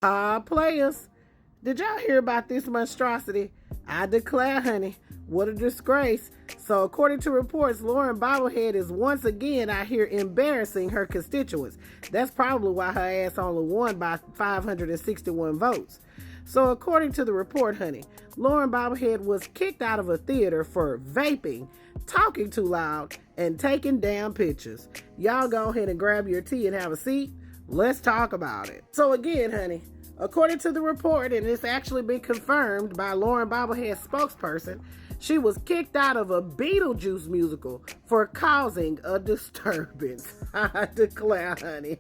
Players, did y'all hear about this monstrosity? I declare, honey, what a disgrace. So according to reports, Lauren Bobblehead is once again out here embarrassing her constituents. That's probably why her ass only won by 561 votes. So according to the report, honey, Lauren Bobblehead was kicked out of a theater for vaping, talking too loud, and taking down pictures. Y'all go ahead and grab your tea and have a seat. Let's talk about it. So again, honey, according to the report, and it's actually been confirmed by Lauren Bobblehead's spokesperson, she was kicked out of a Beetlejuice musical for causing a disturbance. I declare, honey.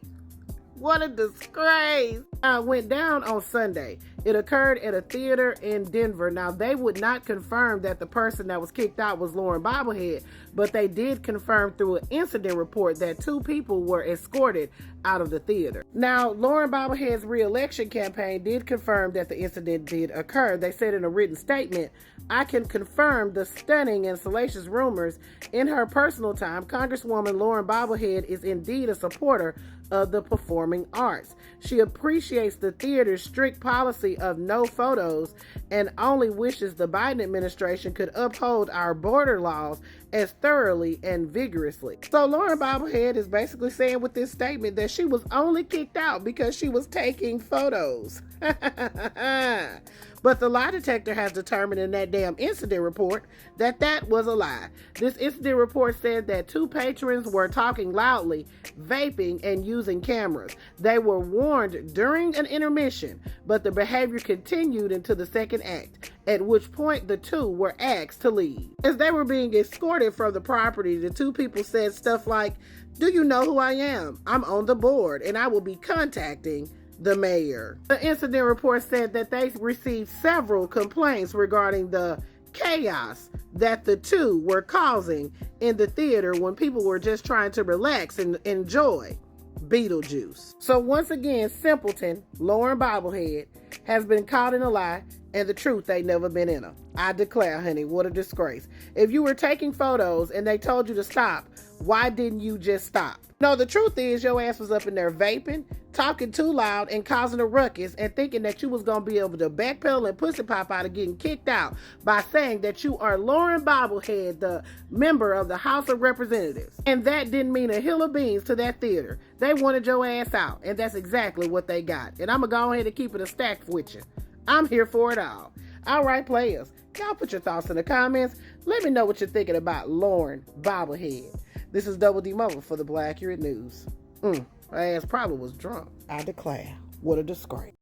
What a disgrace. It went down on Sunday. It occurred at a theater in Denver. Now, they would not confirm that the person that was kicked out was Lauren Bobblehead, but they did confirm through an incident report that 2 people were escorted out of the theater. Now, Lauren Bobblehead's re-election campaign did confirm that the incident did occur. They said in a written statement, "I can confirm the stunning and salacious rumors. In her personal time, Congresswoman Lauren Bobblehead is indeed a supporter of the performing arts. She appreciates the theater's strict policy of no photos and only wishes the Biden administration could uphold our border laws as thoroughly and vigorously." So Lauren Bobblehead is basically saying with this statement that she was only kicked out because she was taking photos. But the lie detector has determined in that damn incident report that that was a lie. This incident report said that 2 patrons were talking loudly, vaping, and using cameras. They were warned during an intermission, but the behavior continued into the second act, at which point the 2 were asked to leave. As they were being escorted from the property, the 2 people said stuff like, "Do you know who I am? I'm on the board, and I will be contacting the mayor." The incident report said that they received several complaints regarding the chaos that the 2 were causing in the theater when people were just trying to relax and enjoy Beetlejuice. So once again, simpleton Lauren Bobblehead has been caught in a lie, and the truth ain't never been in her. I declare, honey, what a disgrace. If you were taking photos and they told you to stop, why didn't you just stop? No, the truth is your ass was up in there vaping, talking too loud, and causing a ruckus, and thinking that you was going to be able to backpedal and pussy pop out of getting kicked out by saying that you are Lauren Bobblehead, the member of the House of Representatives. And that didn't mean a hill of beans to that theater. They wanted your ass out, and that's exactly what they got. And I'm going to go ahead and keep it a stack with you. I'm here for it all. All right, players, y'all put your thoughts in the comments. Let me know what you're thinking about Lauren Bobblehead. This is Double D Mobile for the Black Accurate News. Her ass probably was drunk. I declare, what a disgrace.